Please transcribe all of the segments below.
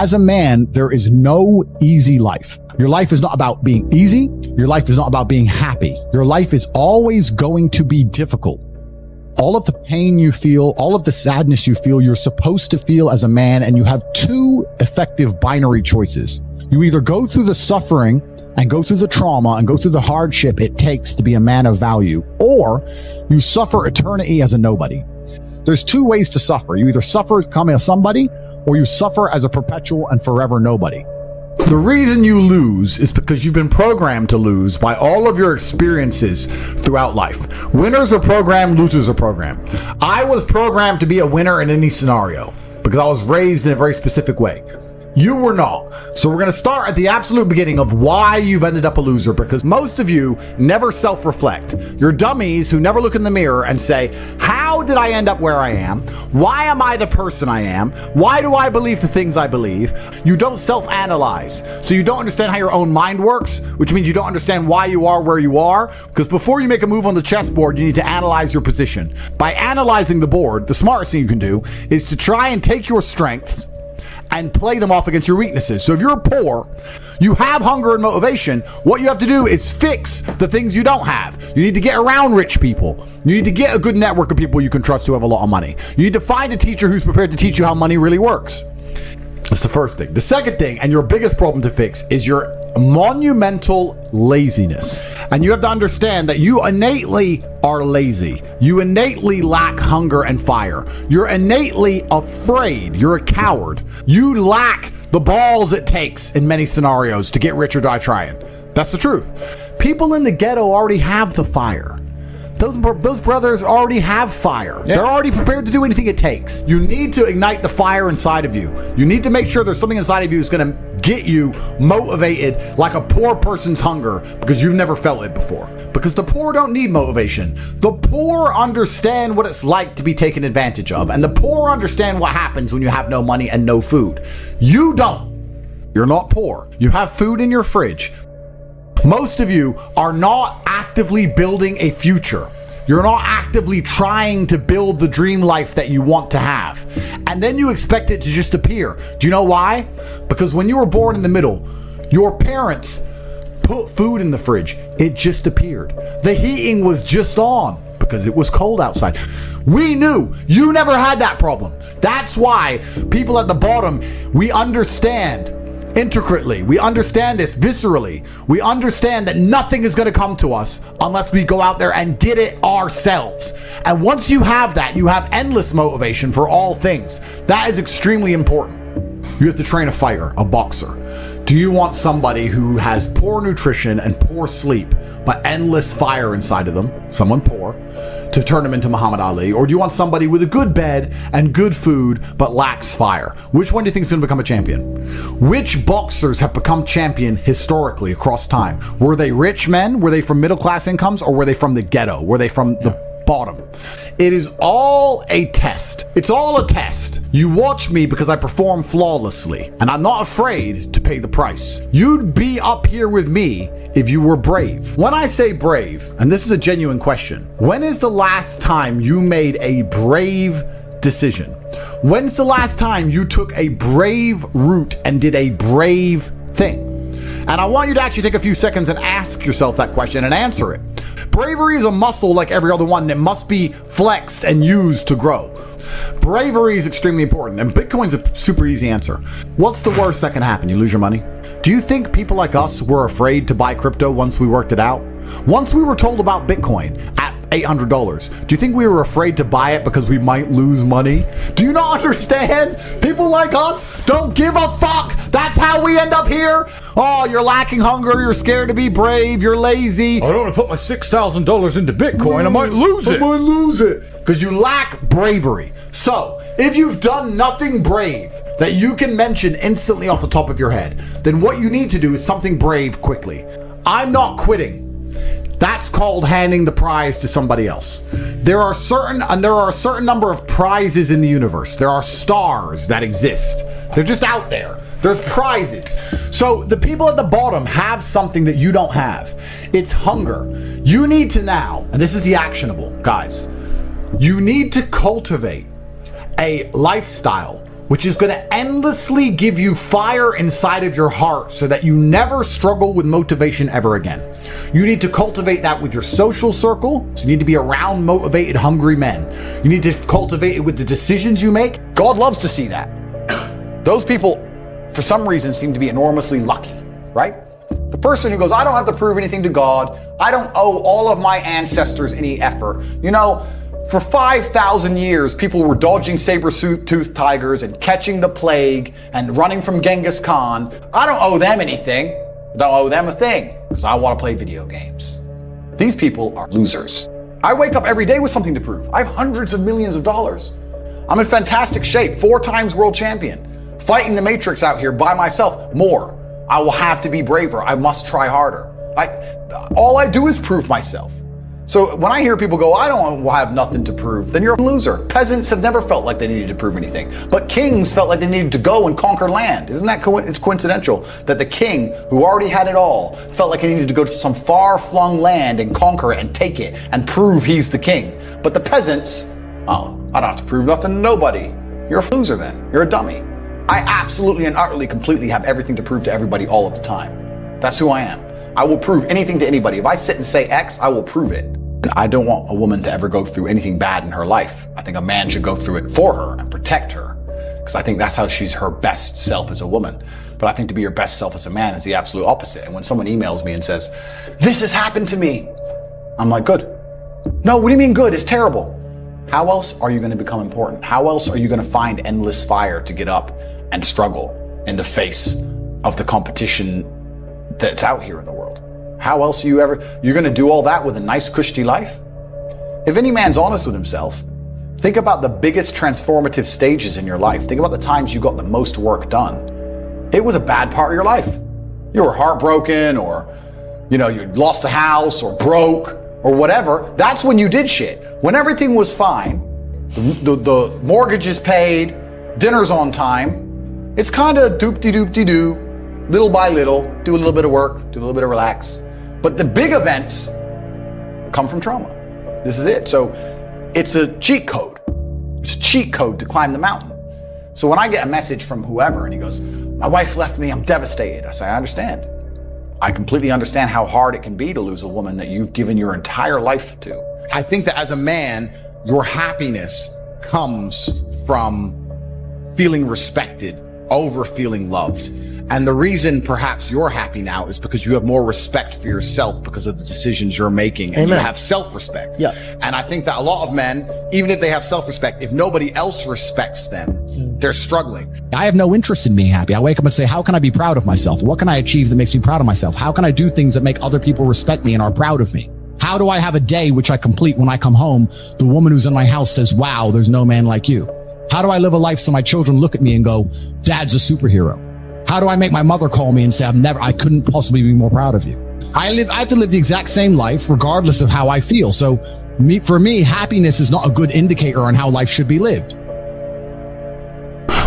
as a man, there is no easy life. Your life is not about being easy. Your life is not about being happy. Your life is always going to be difficult. All of the pain you feel, all of the sadness you feel, you're supposed to feel as a man, and you have two effective binary choices. You either go through the suffering and go through the trauma and go through the hardship it takes to be a man of value, or you suffer eternity as a nobody. There's two ways to suffer. You either suffer as becoming a somebody, or you suffer as a perpetual and forever nobody. The reason you lose is because you've been programmed to lose by all of your experiences throughout life. Winners are programmed, losers are programmed. I was programmed to be a winner in any scenario because I was raised in a very specific way. You were not. So we're going to start at the absolute beginning of why you've ended up a loser, because most of you never self-reflect. You're dummies who never look in the mirror and say, how did I end up where I am? Why am I the person I am? Why do I believe the things I believe? You don't self-analyze. So you don't understand how your own mind works, which means you don't understand why you are where you are, because before you make a move on the chessboard, you need to analyze your position. By analyzing the board, the smartest thing you can do is to try and take your strengths and play them off against your weaknesses. So if you're poor, you have hunger and motivation, what you have to do is fix the things you don't have. You need to get around rich people. You need to get a good network of people you can trust who have a lot of money. You need to find a teacher who's prepared to teach you how money really works. That's the first thing. The second thing, and your biggest problem to fix, is your monumental laziness. And you have to understand that you innately are lazy. You innately lack hunger and fire. You're innately afraid. You're a coward. You lack the balls it takes in many scenarios to get rich or die trying. That's the truth. People in the ghetto already have the fire. Those brothers already have fire. Yeah. They're already prepared to do anything it takes. You need to ignite the fire inside of you. You need to make sure there's something inside of you that's going to get you motivated like a poor person's hunger, because you've never felt it before. Because the poor don't need motivation. The poor understand what it's like to be taken advantage of. And the poor understand what happens when you have no money and no food. You don't. You're not poor. You have food in your fridge. Most of you are not actively building a future. You're not actively trying to build the dream life that you want to have. And then you expect it to just appear. Do you know why? Because when you were born in the middle, your parents put food in the fridge. It just appeared. The heating was just on because it was cold outside. We knew. You never had that problem. That's why people at the bottom, we understand intricately. We understand this viscerally. We understand that nothing is going to come to us unless we go out there and get it ourselves. And once you have that, you have endless motivation for all things. That is extremely important. You have to train a fighter, a boxer. Do you want somebody who has poor nutrition and poor sleep, but endless fire inside of them, someone poor, to turn them into Muhammad Ali? Or do you want somebody with a good bed and good food, but lacks fire? Which one do you think is going to become a champion? Which boxers have become champion historically across time? Were they rich men? Were they from middle class incomes? Or were they from the ghetto? Were they from the bottom? It is all a test. It's all a test. You watch me because I perform flawlessly, and I'm not afraid to pay the price. You'd be up here with me if you were brave. When I say brave, and this is a genuine question, when is the last time you made a brave decision? When's the last time you took a brave route and did a brave thing? And I want you to actually take a few seconds and ask yourself that question and answer it. Bravery is a muscle like every other one that must be flexed and used to grow. Bravery is extremely important, and Bitcoin's a super easy answer. What's the worst that can happen? You lose your money? Do you think people like us were afraid to buy crypto once we worked it out? Once we were told about Bitcoin at $800, do you think we were afraid to buy it because we might lose money? Do you not understand? People like us don't give a fuck. That's how we end up here. Oh, you're lacking hunger. You're scared to be brave. You're lazy. I don't want to put my $6,000 into Bitcoin. I might lose it. Because you lack bravery. So, if you've done nothing brave that you can mention instantly off the top of your head, then what you need to do is something brave quickly. I'm not quitting. That's called handing the prize to somebody else. There are a certain number of prizes in the universe. There are stars that exist. They're just out there. There's prizes. So the people at the bottom have something that you don't have. It's hunger. You need to now, and this is the actionable, guys, you need to cultivate a lifestyle which is going to endlessly give you fire inside of your heart so that you never struggle with motivation ever again. You need to cultivate that with your social circle. So you need to be around motivated, hungry men. You need to cultivate it with the decisions you make. God loves to see that. Those people, for some reason, seem to be enormously lucky, right? The person who goes, I don't have to prove anything to God. I don't owe all of my ancestors any effort. You know, for 5,000 years, people were dodging saber-toothed tigers and catching the plague and running from Genghis Khan. I don't owe them anything. I don't owe them a thing because I want to play video games. These people are losers. I wake up every day with something to prove. I have hundreds of millions of dollars. I'm in fantastic shape, 4 times world champion, fighting the Matrix out here by myself. More. I will have to be braver. I must try harder. All I do is prove myself. So when I hear people go, I don't have nothing to prove, then you're a loser. Peasants have never felt like they needed to prove anything, but kings felt like they needed to go and conquer land. Isn't that it's coincidental that the king, who already had it all, felt like he needed to go to some far-flung land and conquer it and take it and prove he's the king. But the peasants, oh, I don't have to prove nothing to nobody. You're a loser then. You're a dummy. I absolutely and utterly, completely have everything to prove to everybody all of the time. That's who I am. I will prove anything to anybody. If I sit and say X, I will prove it. I don't want a woman to ever go through anything bad in her life. I think a man should go through it for her and protect her, because I think that's how she's her best self as a woman. But I think to be your best self as a man is the absolute opposite. And when someone emails me and says, this has happened to me, I'm like, good. No, what do you mean good? It's terrible. How else are you going to become important? How else are you going to find endless fire to get up and struggle in the face of the competition that's out here in the world? How else you're going to do all that with a nice cushy life? If any man's honest with himself, think about the biggest transformative stages in your life. Think about the times you got the most work done. It was a bad part of your life. You were heartbroken, or, you lost a house, or broke, or whatever. That's when you did shit. When everything was fine, the mortgage is paid, dinner's on time, it's kind of doop-de-doop-de-doo, little by little, do a little bit of work, do a little bit of relax. But the big events come from trauma. This is it. So it's a cheat code. It's a cheat code to climb the mountain. So when I get a message from whoever and he goes, my wife left me, I'm devastated. I say, I understand. I completely understand how hard it can be to lose a woman that you've given your entire life to. I think that as a man, your happiness comes from feeling respected over feeling loved. And the reason perhaps you're happy now is because you have more respect for yourself because of the decisions you're making, and you have self-respect. Yeah. And I think that a lot of men, even if they have self-respect, if nobody else respects them, they're struggling. I have no interest in being happy. I wake up and say, how can I be proud of myself? What can I achieve that makes me proud of myself? How can I do things that make other people respect me and are proud of me? How do I have a day which I complete when I come home? The woman who's in my house says, wow, there's no man like you. How do I live a life so my children look at me and go, Dad's a superhero? How do I make my mother call me and say, I couldn't possibly be more proud of you? I have to live the exact same life regardless of how I feel. So for me, happiness is not a good indicator on how life should be lived.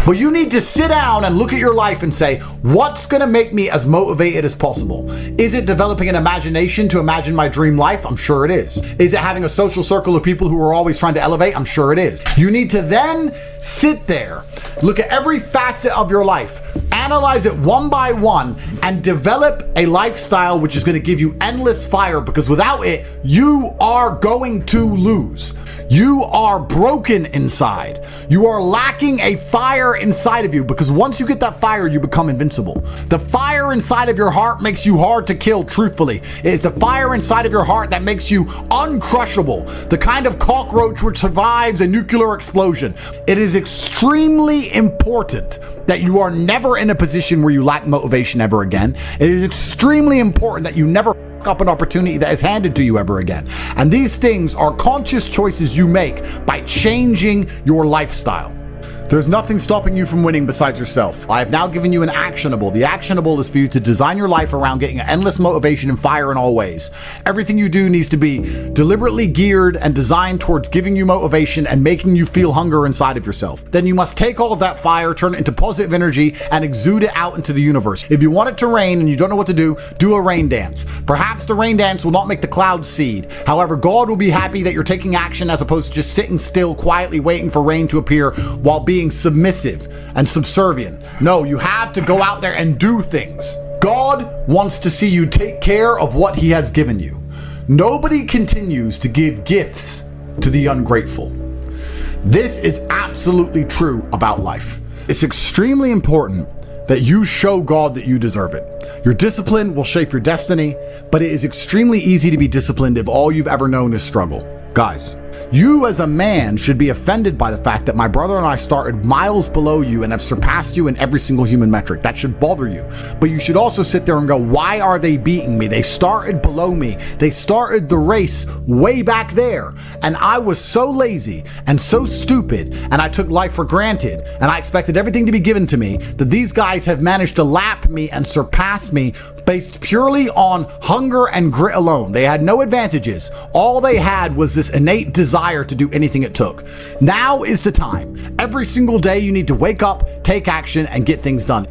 But you need to sit down and look at your life and say, what's going to make me as motivated as possible? Is it developing an imagination to imagine my dream life? I'm sure it is. Is it having a social circle of people who are always trying to elevate? I'm sure it is. You need to then sit there, look at every facet of your life, analyze it one by one, and develop a lifestyle which is going to give you endless fire, because without it, you are going to lose. You are broken inside. You are lacking a fire inside of you, because once you get that fire, you become invincible. The fire inside of your heart makes you hard to kill, truthfully. It is the fire inside of your heart that makes you uncrushable. The kind of cockroach which survives a nuclear explosion. It is extremely important that you are never in a position where you lack motivation ever again. It is extremely important that you never up an opportunity that is handed to you ever again. And these things are conscious choices you make by changing your lifestyle. There's nothing stopping you from winning besides yourself. I have now given you an actionable. The actionable is for you to design your life around getting endless motivation and fire in all ways. Everything you do needs to be deliberately geared and designed towards giving you motivation and making you feel hunger inside of yourself. Then you must take all of that fire, turn it into positive energy, and exude it out into the universe. If you want it to rain and you don't know what to do a rain dance. Perhaps the rain dance will not make the clouds cede. However, God will be happy that you're taking action as opposed to just sitting still, quietly waiting for rain to appear while being being submissive and subservient. No, you have to go out there and do things. God wants to see you take care of what he has given you. Nobody continues to give gifts to the ungrateful. This is absolutely true about life. It's extremely important that you show God that you deserve it. Your discipline will shape your destiny, but it is extremely easy to be disciplined if all you've ever known is struggle. Guys, you as a man should be offended by the fact that my brother and I started miles below you and have surpassed you in every single human metric. That should bother you. But you should also sit there and go, why are they beating me? They started below me. They started the race way back there. And I was so lazy and so stupid, and I took life for granted, and I expected everything to be given to me, that these guys have managed to lap me and surpass me based purely on hunger and grit alone. They had no advantages. All they had was this innate desire to do anything it took. Now is the time. Every single day you need to wake up, take action, and get things done.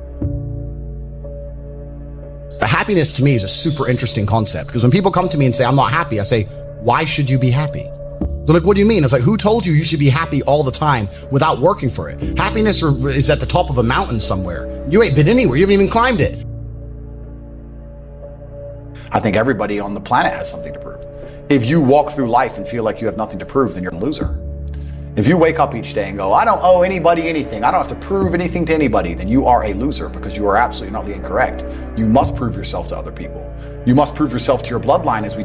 Happiness to me is a super interesting concept, because when people come to me and say, I'm not happy, I say, why should you be happy? They're like, what do you mean? It's like, who told you you should be happy all the time without working for it? Happiness is at the top of a mountain somewhere. You ain't been anywhere. You haven't even climbed it. I think everybody on the planet has something to prove. If you walk through life and feel like you have nothing to prove, then you're a loser. If you wake up each day and go, I don't owe anybody anything, I don't have to prove anything to anybody, then you are a loser, because you are absolutely not being correct. You must prove yourself to other people. You must prove yourself to your bloodline, as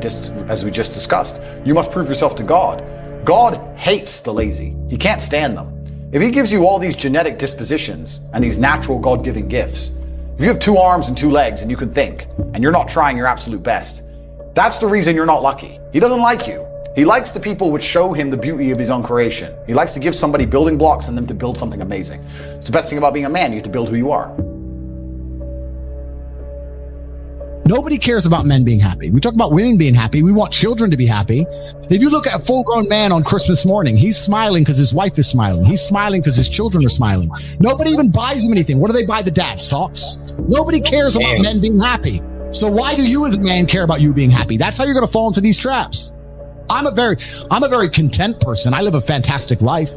we just discussed. You must prove yourself to God. God hates the lazy. He can't stand them. If he gives you all these genetic dispositions and these natural God-given gifts, if you have 2 arms and 2 legs and you can think, and you're not trying your absolute best, that's the reason you're not lucky. He doesn't like you. He likes the people which show him the beauty of his own creation. He likes to give somebody building blocks and them to build something amazing. It's the best thing about being a man. You get to build who you are. Nobody cares about men being happy. We talk about women being happy. We want children to be happy. If you look at a full-grown man on Christmas morning, he's smiling because his wife is smiling. He's smiling because his children are smiling. Nobody even buys him anything. What do they buy the dad? Socks? Nobody cares about men being happy. So why do you as a man care about you being happy? That's how you're going to fall into these traps. I'm a very content person. I live a fantastic life.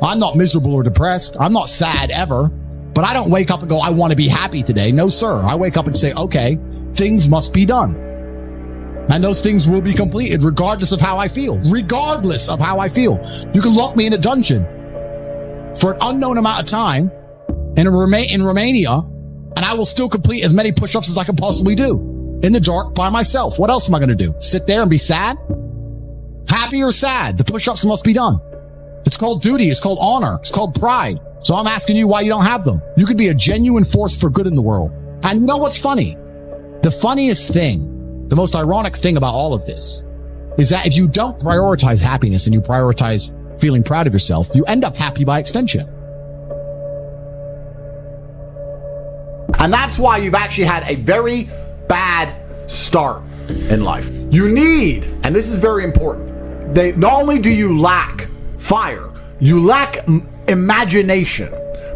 I'm not miserable or depressed. I'm not sad ever. But I don't wake up and go, I want to be happy today. No, sir. I wake up and say, okay, things must be done. And those things will be completed regardless of how I feel. Regardless of how I feel. You can lock me in a dungeon for an unknown amount of time in Romania, and I will still complete as many push-ups as I can possibly do in the dark by myself. What else am I going to do? Sit there and be sad? Happy or sad? The push-ups must be done. It's called duty. It's called honor. It's called pride. So I'm asking you why you don't have them. You could be a genuine force for good in the world. And you know what's funny? The funniest thing, the most ironic thing about all of this is that if you don't prioritize happiness and you prioritize feeling proud of yourself, you end up happy by extension. And that's why you've actually had a very bad start in life. You need, and this is very important, not only do you lack fire, you lack imagination.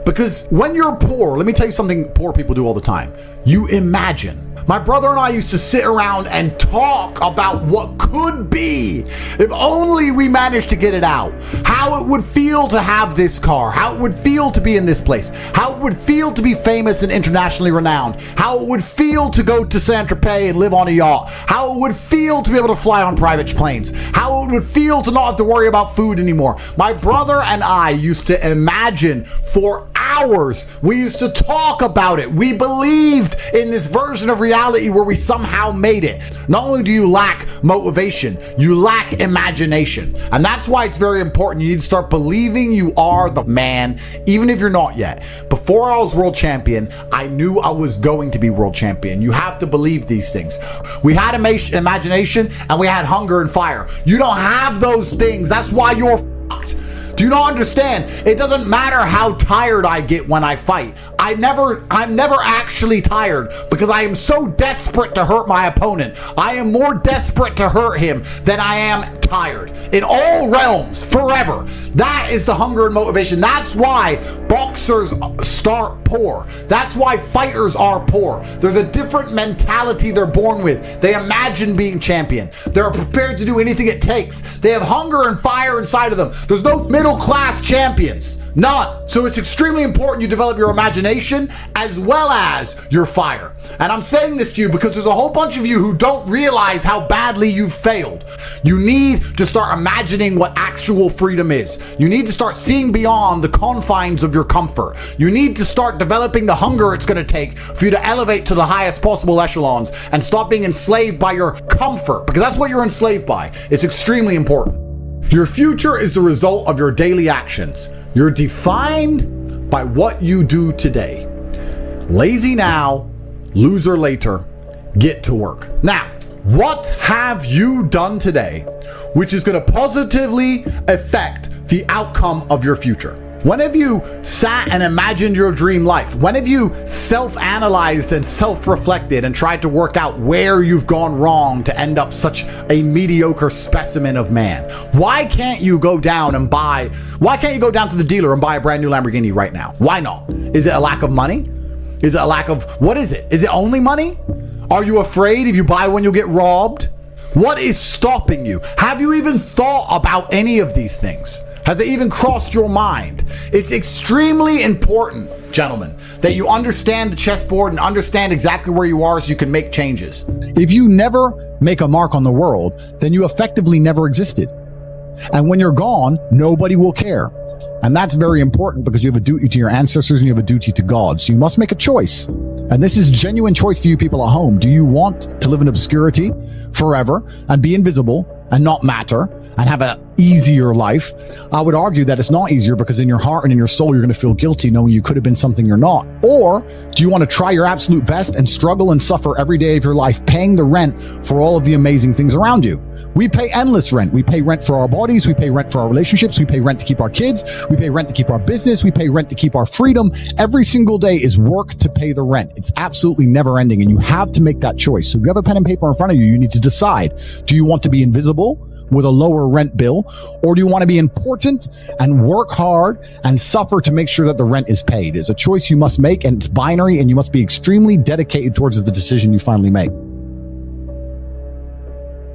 Because when you're poor, let me tell you something poor people do all the time. You imagine. My brother and I used to sit around and talk about what could be if only we managed to get it out. How it would feel to have this car. How it would feel to be in this place. How it would feel to be famous and internationally renowned. How it would feel to go to Saint-Tropez and live on a yacht. How it would feel to be able to fly on private planes. How it would feel to not have to worry about food anymore. My brother and I used to imagine for hours. We used to talk about it. We believed in this version of reality where we somehow made it. Not only do you lack motivation, you lack imagination. And that's why it's very important. You need to start believing you are the man, even if you're not yet. Before I was world champion, I knew I was going to be world champion. You have to believe these things. We had imagination and we had hunger and fire. You don't have those things. That's why you're fucked. Do you not understand? It doesn't matter how tired I get when I fight. I'm never actually tired because I am so desperate to hurt my opponent. I am more desperate to hurt him than I am tired. In all realms, forever. That is the hunger and motivation. That's why boxers start poor. That's why fighters are poor. There's a different mentality they're born with. They imagine being champion. They're prepared to do anything it takes. They have hunger and fire inside of them. There's no middle class champions. None. So it's extremely important you develop your imagination as well as your fire. And I'm saying this to you because there's a whole bunch of you who don't realize how badly you've failed. You need to start imagining what actual freedom is. You need to start seeing beyond the confines of your comfort. You need to start developing the hunger it's going to take for you to elevate to the highest possible echelons and stop being enslaved by your comfort, because that's what you're enslaved by. It's extremely important. Your future is the result of your daily actions. You're defined by what you do today. Lazy now, loser later. Get to work. Now, what have you done today which is going to positively affect the outcome of your future? When have you sat and imagined your dream life? When have you self-analyzed and self-reflected and tried to work out where you've gone wrong to end up such a mediocre specimen of man? Why can't you go down to the dealer and buy a brand new Lamborghini right now? Why not? Is it a lack of money? Is it a lack of, what is it? Is it only money? Are you afraid if you buy one you'll get robbed? What is stopping you? Have you even thought about any of these things? Has it even crossed your mind? It's extremely important, gentlemen, that you understand the chessboard and understand exactly where you are so you can make changes. If you never make a mark on the world, then you effectively never existed. And when you're gone, nobody will care. And that's very important because you have a duty to your ancestors and you have a duty to God. So you must make a choice. And this is genuine choice for you people at home. Do you want to live in obscurity forever and be invisible and not matter and have an easier life? I would argue that it's not easier because in your heart and in your soul, you're going to feel guilty knowing you could have been something you're not. Or do you want to try your absolute best and struggle and suffer every day of your life, paying the rent for all of the amazing things around you? We pay endless rent. We pay rent for our bodies. We pay rent for our relationships. We pay rent to keep our kids. We pay rent to keep our business. We pay rent to keep our freedom. Every single day is work to pay the rent. It's absolutely never ending. And you have to make that choice. So if you have a pen and paper in front of you, you need to decide, do you want to be invisible with a lower rent bill, or do you want to be important and work hard and suffer to make sure that the rent is paid? It's a choice you must make, and it's binary, and you must be extremely dedicated towards the decision you finally make.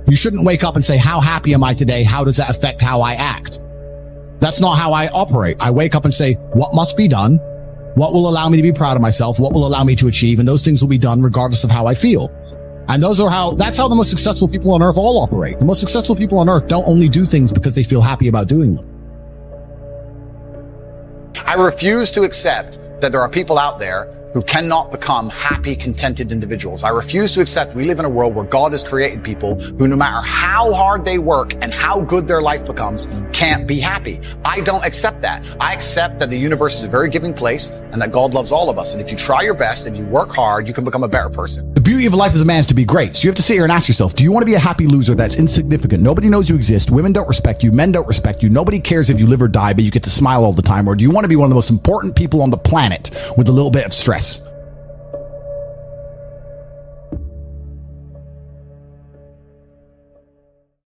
You shouldn't wake up and say, how happy am I today? How does that affect how I act? That's not how I operate. I wake up and say, what must be done? What will allow me to be proud of myself? What will allow me to achieve? And those things will be done regardless of how I feel. And that's how the most successful people on earth all operate. The most successful people on earth don't only do things because they feel happy about doing them. I refuse to accept that there are people out there who cannot become happy, contented individuals. I refuse to accept we live in a world where God has created people who, no matter how hard they work and how good their life becomes, can't be happy. I don't accept that. I accept that the universe is a very giving place and that God loves all of us. And if you try your best and you work hard, you can become a better person. The beauty of life as a man is to be great. So you have to sit here and ask yourself, do you want to be a happy loser that's insignificant? Nobody knows you exist. Women don't respect you. Men don't respect you. Nobody cares if you live or die, but you get to smile all the time. Or do you want to be one of the most important people on the planet with a little bit of stress?